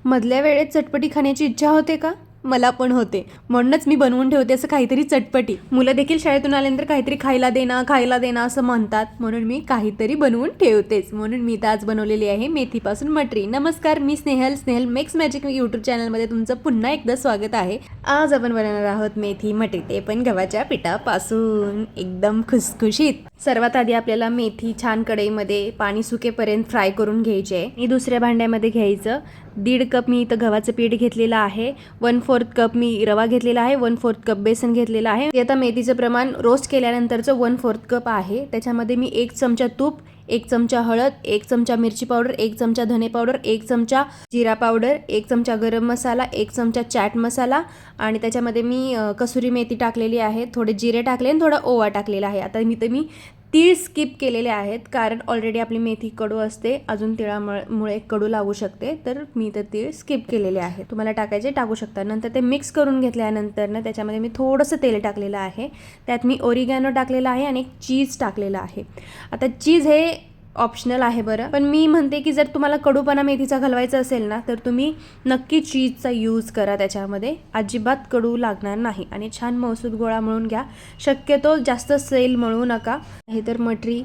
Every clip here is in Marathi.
मधल्या वेळेत चटपटी खाण्याची इच्छा होते का? मला पण होते, म्हणूनच मी बनवून ठेवते असं काहीतरी चटपटी. मुलं देखील शाळेतून आल्यानंतर काहीतरी खायला देना असं म्हणतात, म्हणून मी काहीतरी बनवून ठेवतेच. म्हणून मी तर आज बनवलेली आहे मेथीपासून मटरी. नमस्कार, मी स्नेहल मेक्स मॅजिक यूट्यूब चॅनलमध्ये तुमचं पुन्हा एकदा स्वागत आहे. आज आपण बनवणार आहोत मेथी मटरी, ते पण गव्हाच्या पिठापासून, एकदम खुसखुशीत. सर्वात आधी आपल्याला मेथी छान कढईमध्ये पाणी सुकेपर्यंत फ्राय करून घ्यायची आहे. आणि दुसऱ्या भांड्यामध्ये घ्यायचं 1.5 कप मी इथं गव्हाचं पीठ घेतलेलं आहे, 1/4 कप मी रवा घेतलेला आहे, 1/4 कप बेसन घेतलेलं आहे. ते आता मेथीचं प्रमाण रोस्ट केल्यानंतरचं 1/4 कप आहे. त्याच्यामध्ये मी 1 चमचा तूप, 1 चमचा हळद, 1 चमचा मिरची पावडर, 1 चमचा धने पावडर, 1 चमचा जिरा पावडर, 1 चमचा गरम मसाला, 1 चमचा चाट मसाला आणि त्याच्यामध्ये मी कसुरी मेथी टाकलेली आहे, थोडे जिरे टाकले आणि थोडा ओवा टाकलेला आहे. आता मी तीळ स्किप केलेले आहेत, कारण ऑलरेडी आपली मेथी कडू असते, अजून तिळामुळे कडू लागू शकते, तर मी तर तीळ स्किप केलेले आहे. तुम्हाला टाकायचे टाकू शकता. नंतर ते मिक्स करून घेतल्यानंतर ना त्याच्यामध्ये मी थोडंसं तेल टाकलेलं आहे, त्यात मी ओरिगॅनो टाकलेला आहे आणि एक चीज टाकलेला आहे. आता चीज हे ऑप्शनल आहे बरं, पण मी म्हणते की जर तुम्हाला कडूपणा मेथीचा घालवायचा असेल ना, तर तुम्ही नक्की चीजचा यूज करा. त्याच्यामध्ये अजिबात कडू लागणार नाही. आणि छान मऊसूत गोळा मळून घ्या. शक्यतो जास्त सैल मळू नका, हे तर मटरी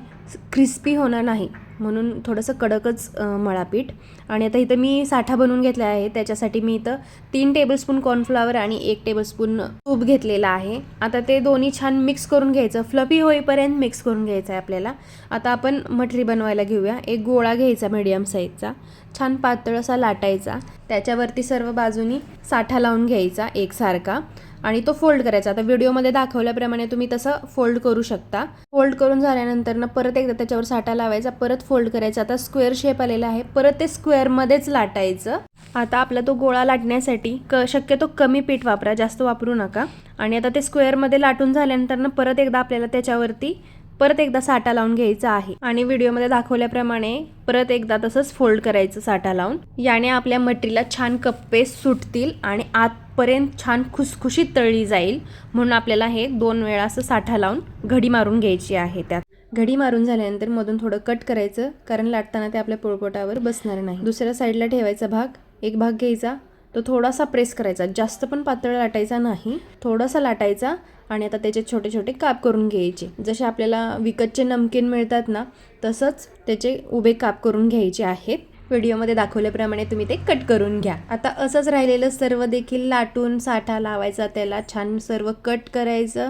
क्रिस्पी होणार नाही, म्हणून थोडंसं कडकच मळा पीठ. आणि आता इथं मी साठा बनवून घेतला आहे. त्याच्यासाठी मी इथं 3 टेबलस्पून कॉर्नफ्लॉवर आणि 1 टेबलस्पून तूप घेतलेला आहे. आता ते दोन्ही छान मिक्स करून घ्यायचं, फ्लफी होईपर्यंत मिक्स करून घ्यायचं आहे आपल्याला. आता आपण मटरी बनवायला घेऊया. एक गोळा घ्यायचा मीडियम साईजचा, छान पातळ असा लाटायचा, त्याच्यावरती सर्व बाजूनी साठा लावून घ्यायचा एकसारखा आणि तो फोल्ड करायचा. आता व्हिडिओमध्ये दाखवल्याप्रमाणे तुम्ही तसं फोल्ड करू शकता. फोल्ड करून झाल्यानंतर ना परत एकदा त्याच्यावर साठा लावायचा, परत फोल्ड करायचा. आता स्क्वेअर शेप आलेला आहे, परत ते स्क्वेअरमध्येच लाटायचं. आता आपला तो गोळा लाटण्यासाठी शक्यतो कमी पीठ वापरा, जास्त वापरू नका. आणि आता ते स्क्वेअरमध्ये लाटून झाल्यानंतर ना परत एकदा आपल्याला त्याच्यावरती परत एकदा साठा लावून घ्यायचा आहे आणि व्हिडिओमध्ये दाखवल्याप्रमाणे परत एकदा तसंच फोल्ड करायचं साठा लावून. याने आपल्या मटरीला छान कप्पे सुटतील आणि आतपर्यंत छान खुसखुशीत तळली जाईल. म्हणून आपल्याला हे 2 वेळा असं साठा लावून घडी मारून घ्यायची आहे. त्यात घडी मारून झाल्यानंतर मधून थोडं कट करायचं, कारण लाटताना ते आपल्या पोळपोटावर बसणार नाही. दुसऱ्या साईडला ठेवायचा एक भाग घ्यायचा, तो थोडासा प्रेस करायचा, जास्त पण पातळ लाटायचा नाही, थोडासा लाटायचा. आणि आता त्याचे छोटे छोटे काप करून घ्यायचे. जसे आपल्याला विकतचे नमकीन मिळतात ना, तसंच त्याचे उभे काप करून घ्यायचे आहेत. व्हिडिओमध्ये दाखवल्याप्रमाणे तुम्ही ते कट करून घ्या. आता असंच राहिलेलं सर्व देखील लाटून साठा लावायचा, त्याला छान सर्व कट करायचं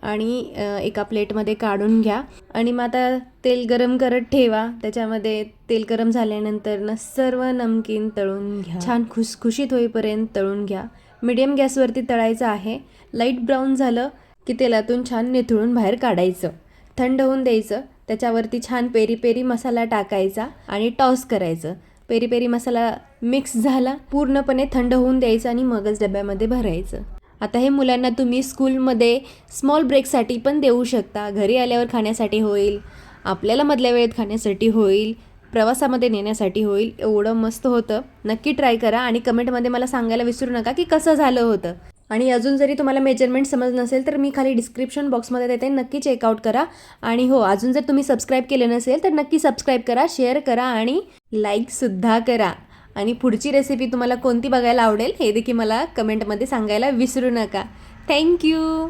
आणि एका प्लेटमध्ये काढून घ्या. आणि मग आता तेल गरम करत ठेवा. त्याच्यामध्ये तेल गरम झाल्यानंतर ना सर्व नमकीन तळून घ्या, छान खुसखुशीत होईपर्यंत तळून घ्या. मीडियम गॅसवरती तळायचं आहे. लाईट ब्राऊन झालं की तेलातून छान निथळून बाहेर काढायचं, थंड होऊन द्यायचं. त्याच्यावरती छान पेरी पेरी मसाला टाकायचा आणि टॉस करायचं. पेरी पेरी मसाला मिक्स झाला, पूर्णपणे थंड होऊन द्यायचं आणि मगच डब्यामध्ये भरायचं. आता हे मुलांना तुम्ही स्कूलमध्ये स्मॉल ब्रेकसाठी पण देऊ शकता, घरी आल्यावर खाण्यासाठी होईल, आपल्याला मधल्या वेळेत खाण्यासाठी होईल, प्रवासामध्ये नेण्यासाठी होईल. एवढं मस्त होतं. नक्की ट्राय करा आणि कमेंटमध्ये मला सांगायला विसरू नका की कसं झालं होतं. आणि अजून जरी तुम्हाला मेजरमेंट समज नसेल तर मी खाली डिस्क्रिप्शन बॉक्समध्ये देते, नक्की चेकआउट करा. आणि हो, अजून जर तुम्ही सबस्क्राईब केले नसेल तर नक्की सबस्क्राईब करा, शेअर करा आणि लाईकसुद्धा करा. आणि पुढची रेसिपी तुम्हाला कोणती बघायला आवडेल हे देखील मला कमेंटमध्ये सांगायला विसरू नका. थँक्यू.